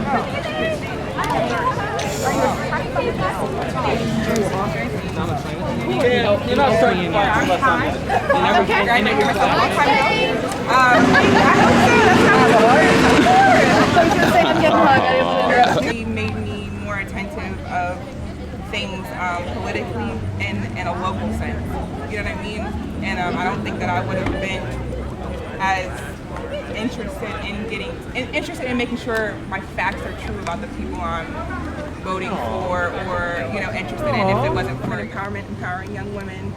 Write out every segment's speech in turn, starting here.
You're not starting to He made me more attentive of things politically in a local sense. You know what I mean? And I don't think that I would have been as interested in making sure my facts are true about the people I'm voting for, or interested in, if it wasn't for empowering young women.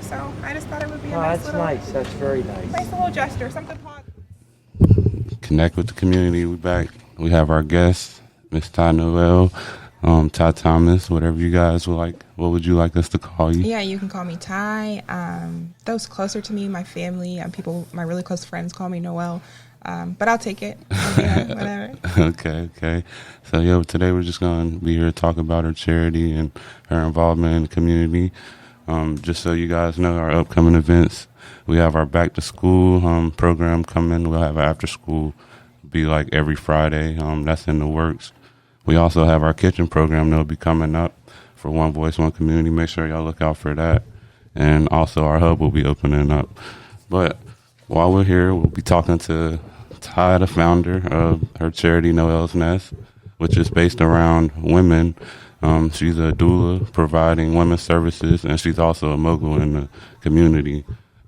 So I just thought it would be a nice. That's very nice. Nice little gesture, something positive. Connect with the community. We back. We have our guest, Miss Ty Noel, Ty Thomas, whatever you guys would like. What would you like us to call you? Yeah, you can call me Ty. Those closer to me, my family, my really close friends call me Noel. But I'll take it. Whatever. Okay. So, today we're just going to be here to talk about her charity and her involvement in the community. Just so you guys know, our upcoming events, we have our back to school program coming. We'll have after school be like every Friday. That's in the works. We also have our kitchen program that'll be coming up for One Voice, One Community. Make sure y'all look out for that. And also our hub will be opening up. But while we're here, we'll be talking to Ty, the founder of her charity, Noels Nest, which is based around women. She's a doula providing women's services, and she's also a mogul in the community.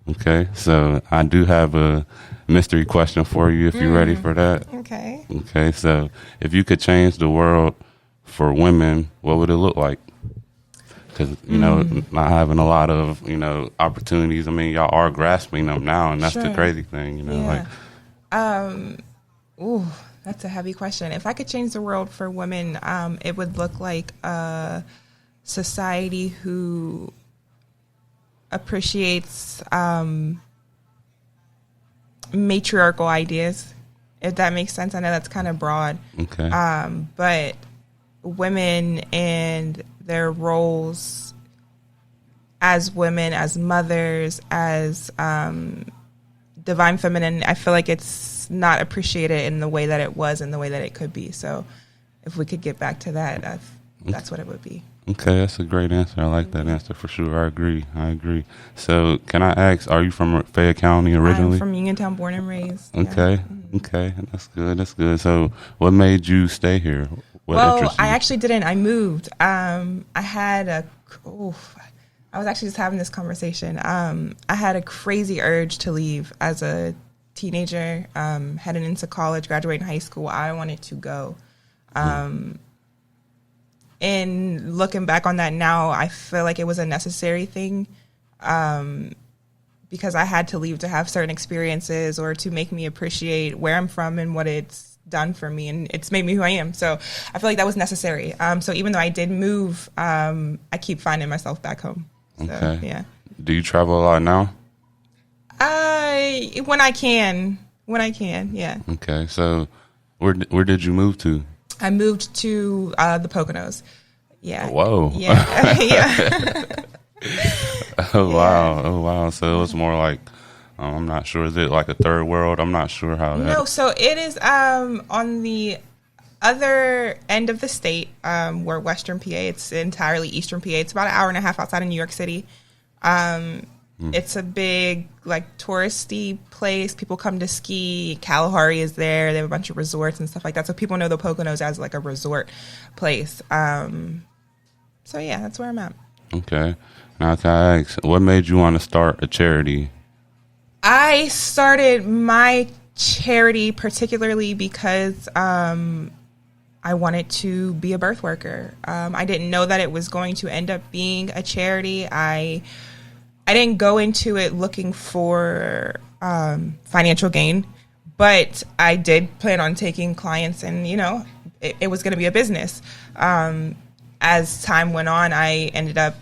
Okay, so I do have a mystery question for you if you're ready for that. Okay. Okay, so if you could change the world for women, what would it look like? Because, not having a lot of, opportunities. I mean, y'all are grasping them now, and that's the crazy thing, Ooh, that's a heavy question. If I could change the world for women, it would look like a society who appreciates matriarchal ideas, if that makes sense. I know that's kind of broad. Okay. But women and their roles as women, as mothers, as divine feminine, I feel like it's not appreciated in the way that it was and the way that it could be. So if we could get back to that, that's what it would be. Okay, that's a great answer. I like that answer for sure. I agree. So can I ask, are you from Fayette County originally? I'm from Uniontown, born and raised. Okay, yeah. Okay, that's good. So what made you stay here? Well, I actually didn't. I moved. I was actually just having this conversation. I had a crazy urge to leave as a teenager, heading into college, graduating high school. I wanted to go. And looking back on that now, I feel like it was a necessary thing, because I had to leave to have certain experiences or to make me appreciate where I'm from and what it's done for me, and it's made me who I am. So I feel like that was necessary. So even though I did move, I keep finding myself back home. So, okay. Yeah. Do you travel a lot now? When I can, yeah. Okay. So where did you move to? I moved to the Poconos. Yeah. Whoa. Yeah. Yeah. Oh wow. So it was more like, I'm not sure. Is it like a third world? I'm not sure how that. No, so it is on the other end of the state, where Western PA. It's entirely Eastern PA. It's about an hour and a half outside of New York City. It's a big, like, touristy place. People come to ski. Kalahari is there. They have a bunch of resorts and stuff like that. So people know the Poconos as like a resort place. So yeah, that's where I'm at. Okay. Now can I ask, what made you want to start a charity? I started my charity particularly because I wanted to be a birth worker. I didn't know that it was going to end up being a charity. I didn't go into it looking for financial gain, but I did plan on taking clients, and it was going to be a business. As time went on, I ended up,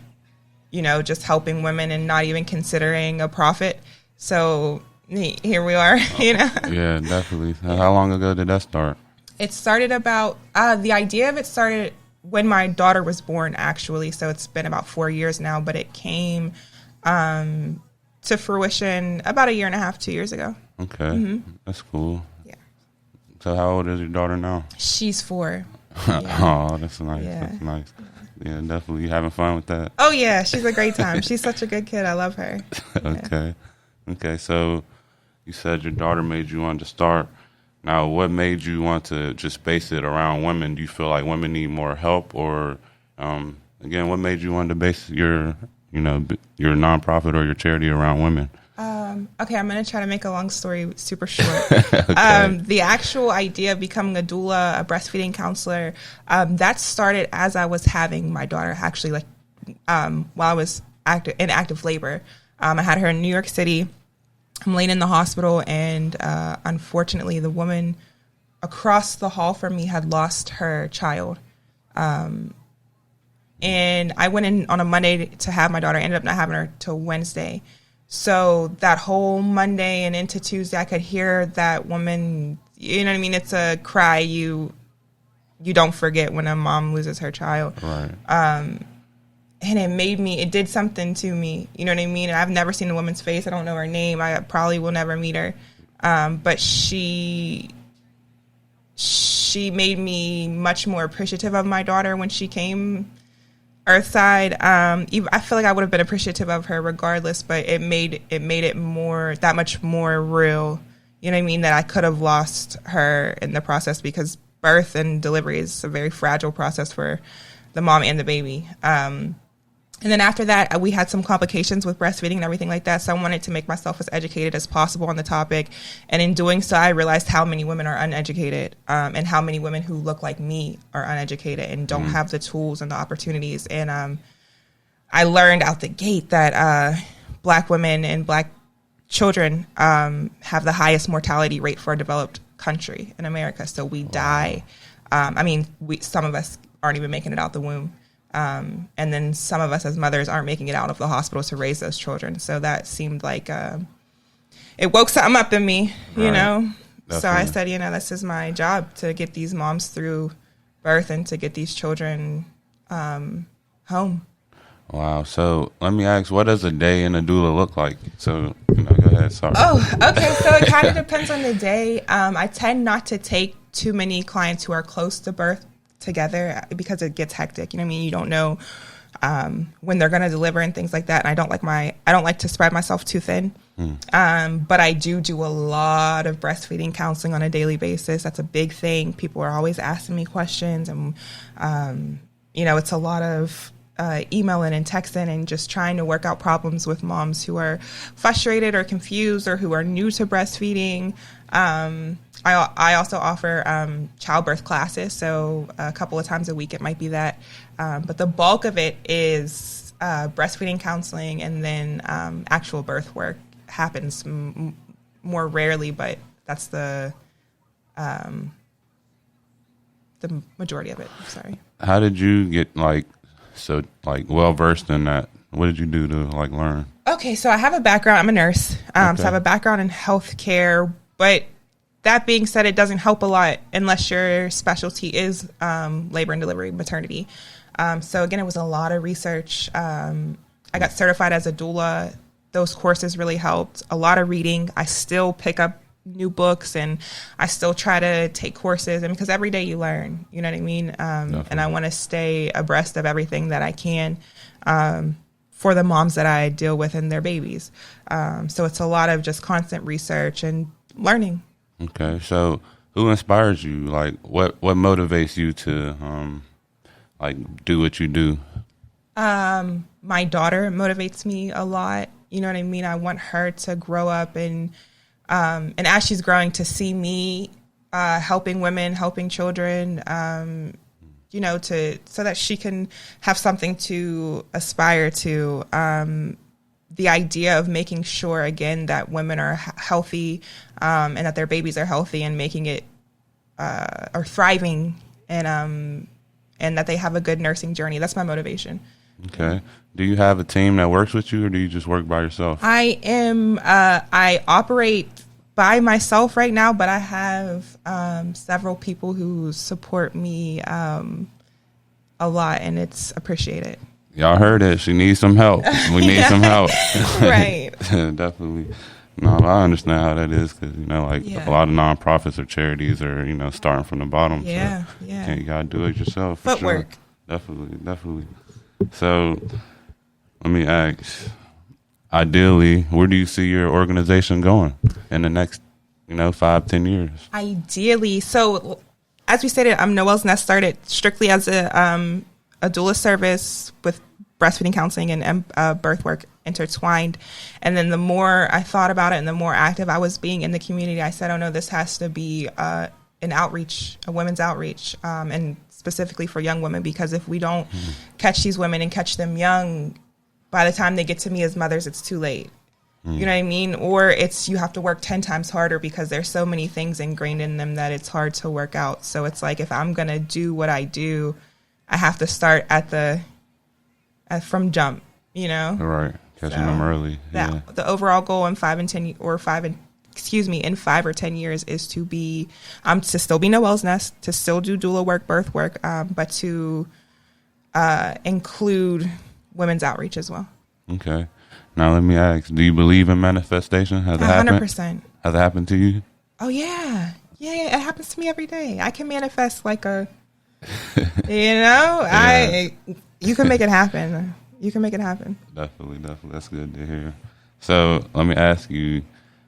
just helping women and not even considering a profit. So here we are, Yeah, definitely. How long ago did that start? It started about, the idea of it started when my daughter was born, actually. So it's been about 4 years now, but it came to fruition about 1.5 years, 2 years ago. Okay. That's cool. Yeah. So how old is your daughter now? She's 4. Oh, that's nice. Yeah. That's nice. Yeah, definitely. You having fun with that? Oh yeah, she's a great time. She's such a good kid. I love her. Okay. Okay. So you said your daughter made you want to start. Now, what made you want to just base it around women? Do you feel like women need more help, or again, what made you want to base your your nonprofit or your charity around women? Okay, I'm going to try to make a long story super short. Okay. The actual idea of becoming a doula, a breastfeeding counselor, that started as I was having my daughter, actually, like while I was in active labor. I had her in New York City. I'm laying in the hospital, and unfortunately, the woman across the hall from me had lost her child. And I went in on a Monday to have my daughter. I ended up not having her till Wednesday. So that whole Monday and into Tuesday, I could hear that woman, you know what I mean? It's a cry you don't forget when a mom loses her child. Right. And it did something to me, you know what I mean? And I've never seen a woman's face. I don't know her name. I probably will never meet her. But she made me much more appreciative of my daughter when she came Earthside. I feel like I would have been appreciative of her regardless, but it made it that much more real. You know what I mean? That I could have lost her in the process, because birth and delivery is a very fragile process for the mom and the baby. And then after that, we had some complications with breastfeeding and everything like that. So I wanted to make myself as educated as possible on the topic. And in doing so, I realized how many women are uneducated, and how many women who look like me are uneducated and don't have the tools and the opportunities. And I learned out the gate that Black women and Black children have the highest mortality rate for a developed country in America. So we die. Some of us aren't even making it out the womb. And then some of us as mothers aren't making it out of the hospital to raise those children. So that seemed like it woke something up in me, you know. Definitely. So I said, this is my job, to get these moms through birth and to get these children home. Wow. So let me ask, what does a day in a doula look like? So, go ahead. Sorry. Oh, okay. So it kind of depends on the day. I tend not to take too many clients who are close to birth together, because it gets hectic. You know what I mean? You don't know when they're going to deliver and things like that. And I don't like to spread myself too thin. But I do a lot of breastfeeding counseling on a daily basis. That's a big thing. People are always asking me questions, and it's a lot of emailing and texting and just trying to work out problems with moms who are frustrated or confused or who are new to breastfeeding. I also offer childbirth classes, so a couple of times a week it might be that. But the bulk of it is breastfeeding counseling, and then actual birth work happens more rarely, but that's the majority of it. Sorry. How did you get well versed in that? What did you do to learn? Okay, so I have a background. I'm a nurse, so I have a background in healthcare, but that being said, it doesn't help a lot unless your specialty is labor and delivery, maternity. So again, it was a lot of research. I got certified as a doula. Those courses really helped. A lot of reading. I still pick up new books, and I still try to take courses, and because every day you learn, you know what I mean? And I want to stay abreast of everything that I can for the moms that I deal with and their babies. So it's a lot of just constant research and learning. Okay, so who inspires you? What motivates you to do what you do? My daughter motivates me a lot. You know what I mean? I want her to grow up and as she's growing, to see me helping women, helping children, so that she can have something to aspire to. The idea of making sure, again, that women are healthy and that their babies are healthy, and making it or thriving, and that they have a good nursing journey. That's my motivation. Okay. Do you have a team that works with you, or do you just work by yourself? I operate by myself right now, but I have several people who support me a lot, and it's appreciated. Y'all heard it. She needs some help. We need some help. Right. Definitely. No, I understand how that is because, like Yeah. a lot of nonprofits or charities are, starting from the bottom. Yeah, so yeah. You got to do it yourself. For Footwork. Sure. Definitely, definitely. So let me ask, ideally, where do you see your organization going in the next, 5-10 years? Ideally, so as we stated, Noels Nest started strictly as a doula service with breastfeeding counseling and birth work intertwined. And then the more I thought about it and the more active I was being in the community, I said, oh no, this has to be an outreach, a women's outreach, and specifically for young women, because if we don't catch these women and catch them young, by the time they get to me as mothers, it's too late. You know what I mean? Or it's you have to work 10 times harder because there's so many things ingrained in them that it's hard to work out. So it's like if I'm going to do what I do, I have to start from jump, Right. Catching them early. Yeah. The overall goal in 5 or 10 years is to be to still be Noel's Nest, to still do doula work, birth work, but to include women's outreach as well. Okay. Now let me ask, do you believe in manifestation? Has it happened? 100%. Has it happened to you? Oh yeah. Yeah, it happens to me every day. I can manifest like you can make it happen. You can make it happen. Definitely. That's good to hear. So let me ask you,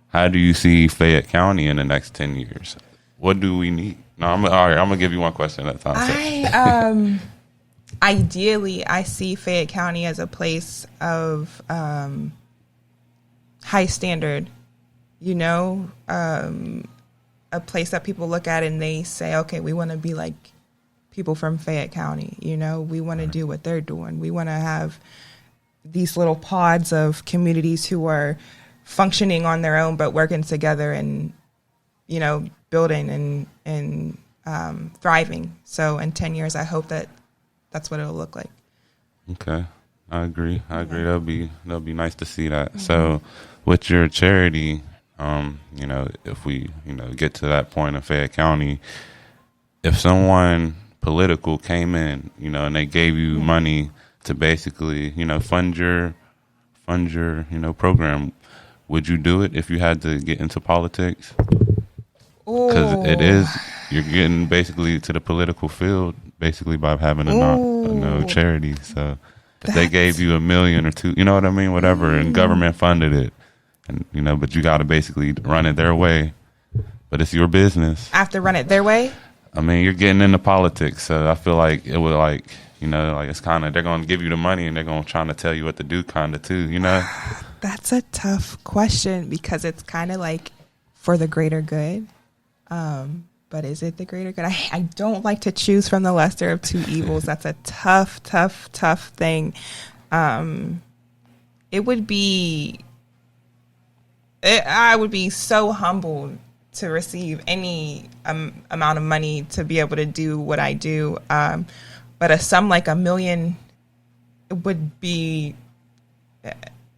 how do you see Fayette County in the next 10 years? What do we need? No, all right, I'm going to give you one question at a time. Ideally, I see Fayette County as a place of high standard, a place that people look at and they say, okay, we want to be like people from Fayette County. We want to do what they're doing. We want to have these little pods of communities who are functioning on their own but working together and, building and thriving. So in 10 years, I hope that that's what it'll look like. Okay. I agree. That'll be nice to see that. Mm-hmm. So with your charity, if we, get to that point in Fayette County, if someone political came in, and they gave you money to basically, fund your, program, would you do it if you had to get into politics? Because you're getting basically to the political field basically by having a charity. So if they gave you $1 million or $2 million, you know what I mean, whatever, and government funded it, and but you got to basically run it their way. But it's your business. I have to run it their way? I mean, you're getting into politics, so I feel like it would it's kind of, they're going to give you the money and they're going to try to tell you what to do kind of too, That's a tough question because it's kind of like for the greater good. But is it the greater good? I don't like to choose from the lesser of two evils. That's a tough thing. I would be so humbled to receive any amount of money to be able to do what I do. But a sum like $1 million would be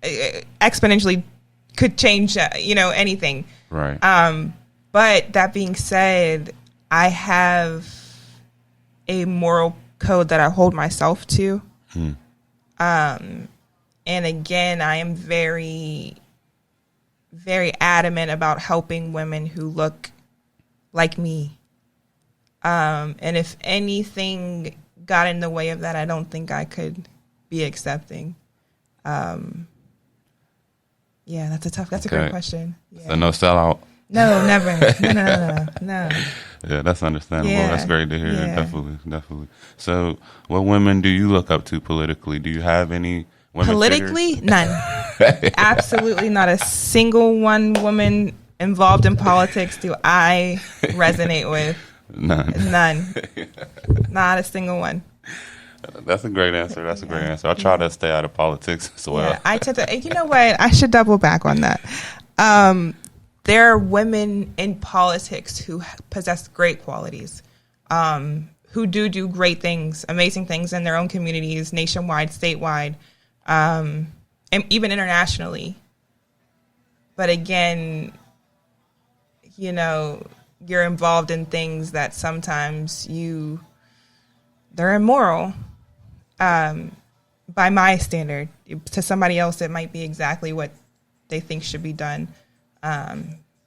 exponentially could change, anything. Right. But that being said, I have a moral code that I hold myself to. And again, I am very, very adamant about helping women who look like me. And if anything got in the way of that, I don't think I could be accepting. Yeah, that's a great question. Yeah. So no sellout? No, never. No. Yeah, that's understandable. Yeah. That's great to hear. Yeah. Definitely. So what women do you look up to politically? Do you have any women politically? figures? None. Absolutely not a single one woman involved in politics do I resonate with. None. Not a single one. That's a great answer. I try to stay out of politics as well. Yeah, I tend to. You know what? I should double back on that. There are women in politics who possess great qualities, who do great things, amazing things in their own communities, nationwide, statewide, and even internationally. But again, you're involved in things that sometimes they're immoral. By my standard, to somebody else, it might be exactly what they think should be done.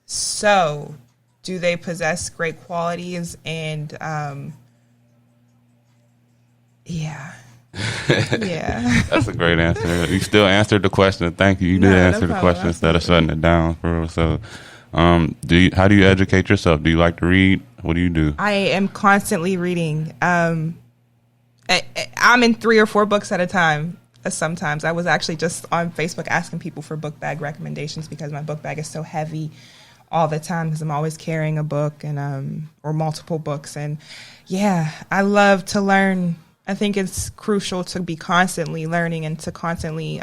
So, do they possess great qualities? And yeah. Yeah. That's a great answer. You still answered the question. Thank you. You did answer the question instead of shutting it down. For real. So, how do you educate yourself? Do you like to read? What do you do? I am constantly reading. I'm in 3 or 4 books at a time. Sometimes I was actually just on Facebook asking people for book bag recommendations because my book bag is so heavy all the time because I'm always carrying a book and or multiple books. And yeah, I love to learn. I think it's crucial to be constantly learning and to constantly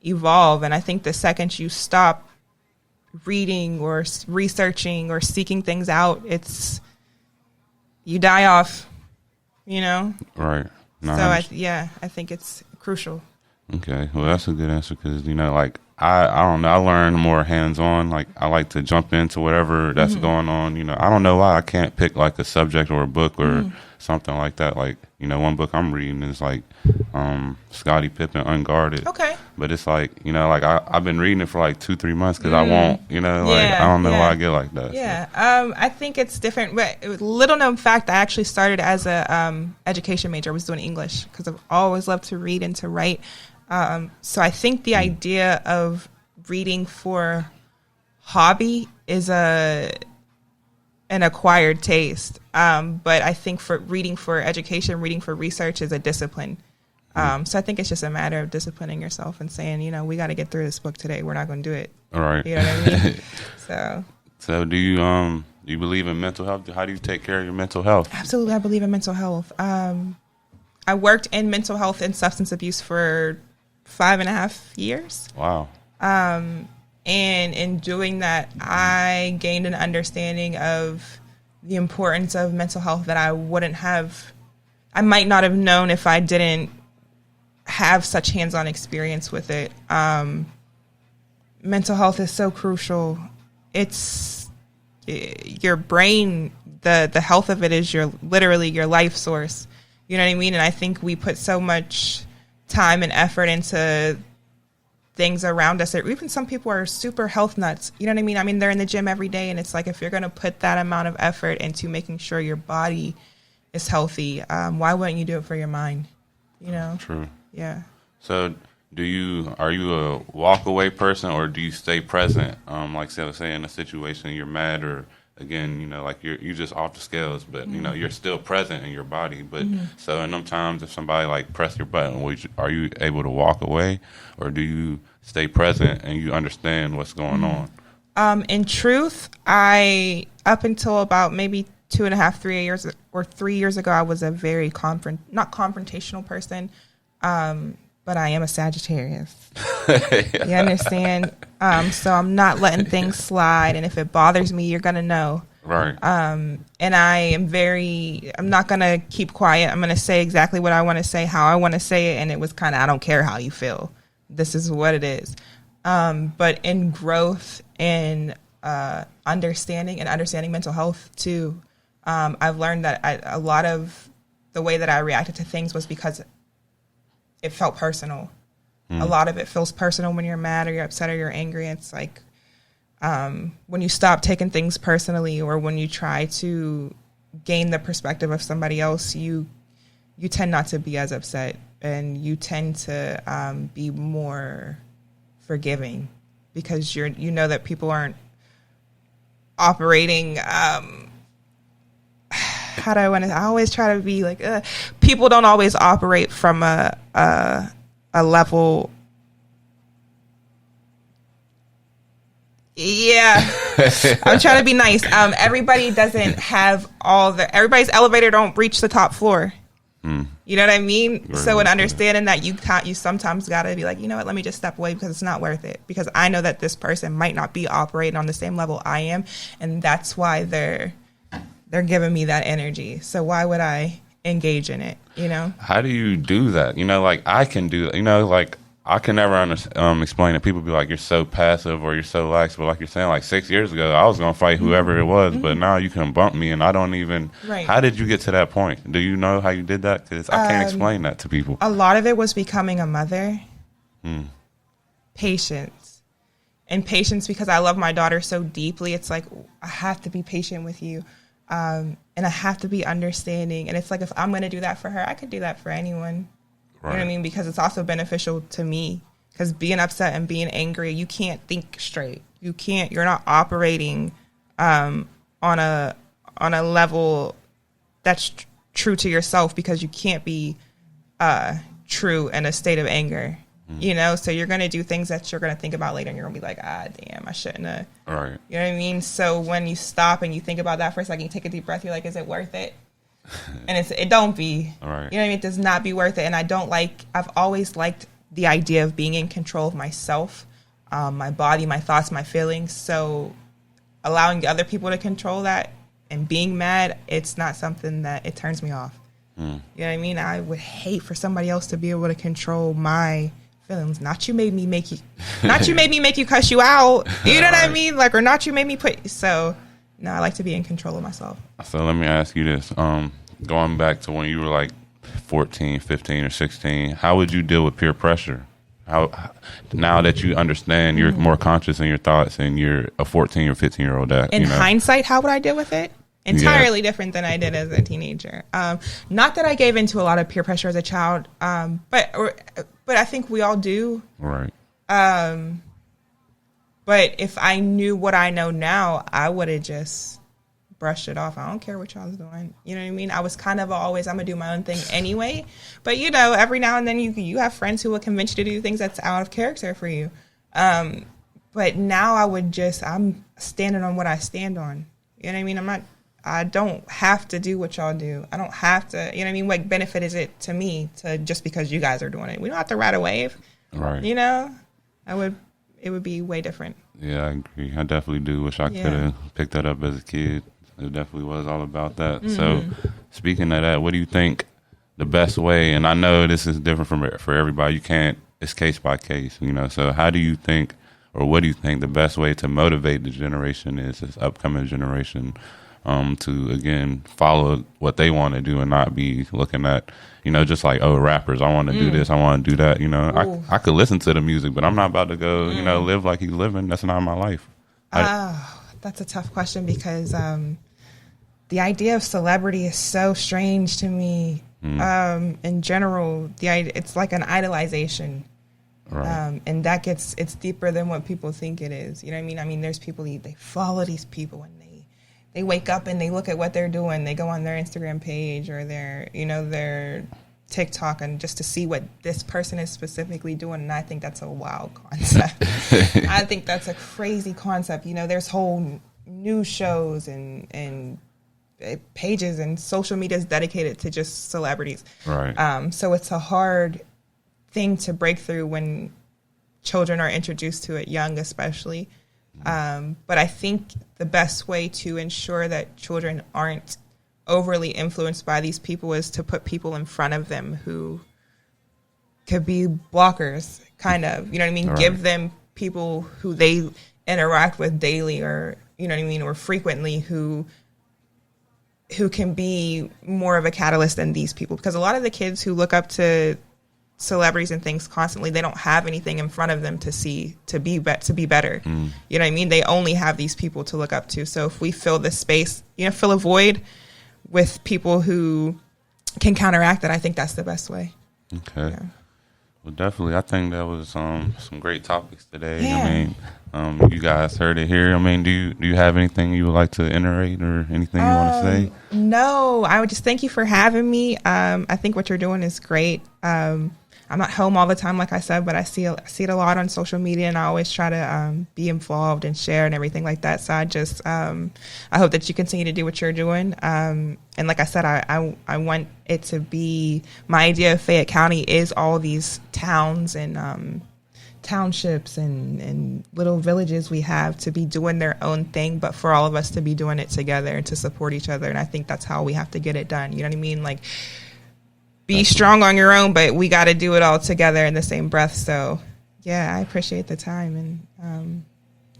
evolve. And I think the second you stop reading or researching or seeking things out, you die off, you know? Right. No, so I think it's crucial. Okay. Well, that's a good answer because, you know, like, I don't know. I learn more hands-on. Like, I like to jump into whatever that's going on. You know, I don't know why I can't pick, like, a subject or a book or something like that. Like, you know, one book I'm reading is, like, Scottie Pippen, Unguarded. Okay. But it's like, you know, like, I've been reading it for, like, 2-3 months because I won't, you know, like, I don't know why I get like that. Yeah. So. I think it's different. But little known fact, I actually started as a education major. I was doing English because I've always loved to read and to write. So I think the idea of reading for hobby is an acquired taste. But I think for reading for education, reading for research is a discipline. So I think it's just a matter of disciplining yourself and saying, you know, we got to get through this book today. We're not going to do it. All right. You know what I mean? So do you believe in mental health? How do you take care of your mental health? Absolutely. I believe in mental health. I worked in mental health and substance abuse for 5.5 years. Wow. And in doing that, I gained an understanding of the importance of mental health that I might not have known if I didn't have such hands-on experience with it. Mental health is so crucial. It's your brain, the health of it is literally your life source. You know what I mean? And I think we put so much time and effort into things around us. Even some people are super health nuts. You know what I mean? I mean, they're in the gym every day, and it's like if you're going to put that amount of effort into making sure your body is healthy, why wouldn't you do it for your mind? You know? True. Yeah. So are you a walk away person or do you stay present? Like say in a situation you're mad or again, you know, like you're just off the scales, but you know, you're still present in your body. But so in them times, if somebody like press your button, are you able to walk away, or do you stay present and you understand what's going on? In truth, up until about maybe 3 years ago, I was a very not confrontational person, but I am a Sagittarius. You understand? So I'm not letting things slide, and if it bothers me, you're gonna know. Right. And I'm not gonna keep quiet. I'm gonna say exactly what I want to say, how I want to say it, and it was kind of, I don't care how you feel. This is what it is. But in growth and understanding mental health too, I've learned that a lot of the way that I reacted to things was because it felt personal. A lot of it feels personal when you're mad or you're upset or you're angry. It's like when you stop taking things personally, or when you try to gain the perspective of somebody else, you tend not to be as upset, and you tend to be more forgiving because you know that people aren't operating. I always try to be like, people don't always operate from a level. Yeah. I'm trying to be nice. Everybody doesn't have everybody's elevator don't reach the top floor. You know what I mean? Very so in understanding that you sometimes got to be like, you know what, let me just step away because it's not worth it. Because I know that this person might not be operating on the same level I am. And that's why they're giving me that energy. So why would I engage in it, you know? How do you do that? You know, like I can do that. You know, like I can never explain it. People be like, you're so passive or you're so lax. But like you're saying, like 6 years ago, I was going to fight whoever it was. But now you can bump me and I don't even. Right. How did you get to that point? Do you know how you did that? Because I can't explain that to people. A lot of it was becoming a mother. Patience. and patience, because I love my daughter so deeply. It's like, I have to be patient with you. And I have to be understanding. And it's like, if I'm going to do that for her, I could do that for anyone. Right. You know what I mean? Because it's also beneficial to me. Because being upset and being angry, you can't think straight. You're not operating on a level that's true to yourself, because you can't be true in a state of anger. You know, so you're going to do things that you're going to think about later, and you're going to be like, damn, I shouldn't have. Right. You know what I mean? So when you stop and you think about that for a second, you take a deep breath, you're like, is it worth it? And it don't be. All right. You know what I mean? It does not be worth it. And I've always liked the idea of being in control of myself, my body, my thoughts, my feelings. So allowing other people to control that and being mad, it's not something that it turns me off. You know what I mean? I would hate for somebody else to be able to control my feelings. Not you made me make you cuss you out. You know what I mean? Like, or not you made me so no, I like to be in control of myself. So let me ask you this. Going back to when you were like 14, 15 or 16, how would you deal with peer pressure? How, now that you understand, you're more conscious in your thoughts, and you're a 14 or 15-year-old dad. In hindsight, how would I deal with it? Entirely different than I did as a teenager. Not that I gave into a lot of peer pressure as a child, but I think we all do. Right. But if I knew what I know now, I would have just brushed it off. I don't care what y'all's doing. You know what I mean? I was kind of always, I'm going to do my own thing anyway. But, you know, every now and then you have friends who will convince you to do things that's out of character for you. But now I'm standing on what I stand on. You know what I mean? I don't have to do what y'all do. I don't have to, you know what I mean? What benefit is it to me just because you guys are doing it? We don't have to ride a wave. Right. You know? It would be way different. Yeah, I agree. I definitely do wish I could have picked that up as a kid. It definitely was all about that. Mm-hmm. So speaking of that, what do you think the best way, and I know this is different for everybody, it's case by case, you know, so how do you think, or what do you think the best way to motivate the generation is, this upcoming generation, to, again, follow what they want to do and not be looking at, you know, just like, oh, rappers, I want to do this, I want to do that, you know. I could listen to the music, but I'm not about to go, you know, live like he's living. That's not my life. That's a tough question, because the idea of celebrity is so strange to me. In general, it's like an idolization. Right. And it's deeper than what people think it is. You know what I mean? There's people, they follow these people, and they wake up and they look at what they're doing. They go on their Instagram page or their TikTok, and just to see what this person is specifically doing. And I think that's a wild concept. I think that's a crazy concept. You know, there's whole news shows and pages and social media is dedicated to just celebrities. Right. So it's a hard thing to break through when children are introduced to it young, especially. But I think the best way to ensure that children aren't overly influenced by these people is to put people in front of them who could be blockers, kind of, you know what I mean? Right. Give them people who they interact with daily, or, you know what I mean, or frequently, who can be more of a catalyst than these people. Because a lot of the kids who look up to celebrities and things constantly, they don't have anything in front of them to be better. You know what I mean? They only have these people to look up to. So if we fill this space, you know, fill a void with people who can counteract that, I think that's the best way. Okay. Yeah. Well, definitely. I think that was some great topics today. Yeah. I mean, you guys heard it here. I mean, do you have anything you would like to iterate, or anything you want to say? No, I would just thank you for having me. I think what you're doing is great. I'm not home all the time, like I said, but I see it a lot on social media, and I always try to be involved and share and everything like that. So I hope that you continue to do what you're doing. And like I said, I want it to be, my idea of Fayette County is all these towns and townships and little villages we have to be doing their own thing, but for all of us to be doing it together and to support each other. And I think that's how we have to get it done. You know what I mean? Like, be strong on your own, but we got to do it all together in the same breath. So, yeah, I appreciate the time, and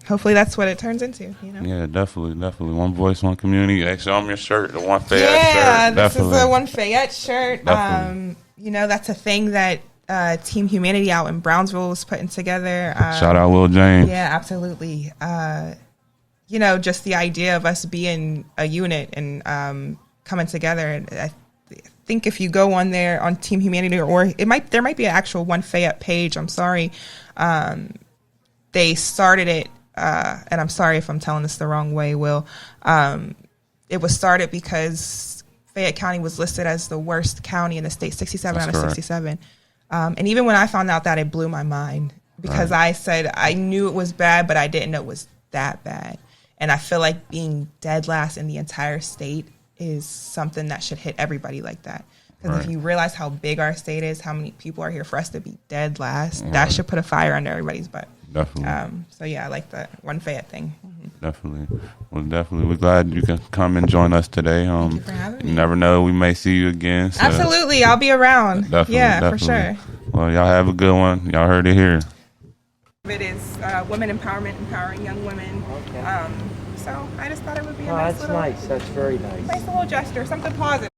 hopefully that's what it turns into. You know? Yeah, definitely. One voice, one community. Hey, show them your shirt, the One Fayette shirt. Yeah, this is the One Fayette shirt. You know, that's a thing that Team Humanity out in Brownsville was putting together. Shout out Will James. Yeah, absolutely. Just the idea of us being a unit and coming together. And I think if you go on there on Team Humanity, or there might be an actual One Fayette page. I'm sorry, they started it, and I'm sorry if I'm telling this the wrong way, Will. It was started because Fayette County was listed as the worst county in the state, 67 That's out of correct. 67. And even when I found out that, it blew my mind because I said I knew it was bad, but I didn't know it was that bad. And I feel like being dead last in the entire state is something that should hit everybody like that. Because if you realize how big our state is, how many people are here for us to be dead last, that should put a fire under everybody's butt. Definitely. So yeah, I like the One Fayette thing. Definitely. Well, definitely. We're glad you can come and join us today. Thank you for having me. You never know. We may see you again. So Absolutely. I'll be around. Definitely. For sure. Well, y'all have a good one. Y'all heard it here. It is women empowerment, empowering young women. Okay. So I just thought it would be a Oh, nice that's little, nice. That's very nice. nice little gesture, something positive.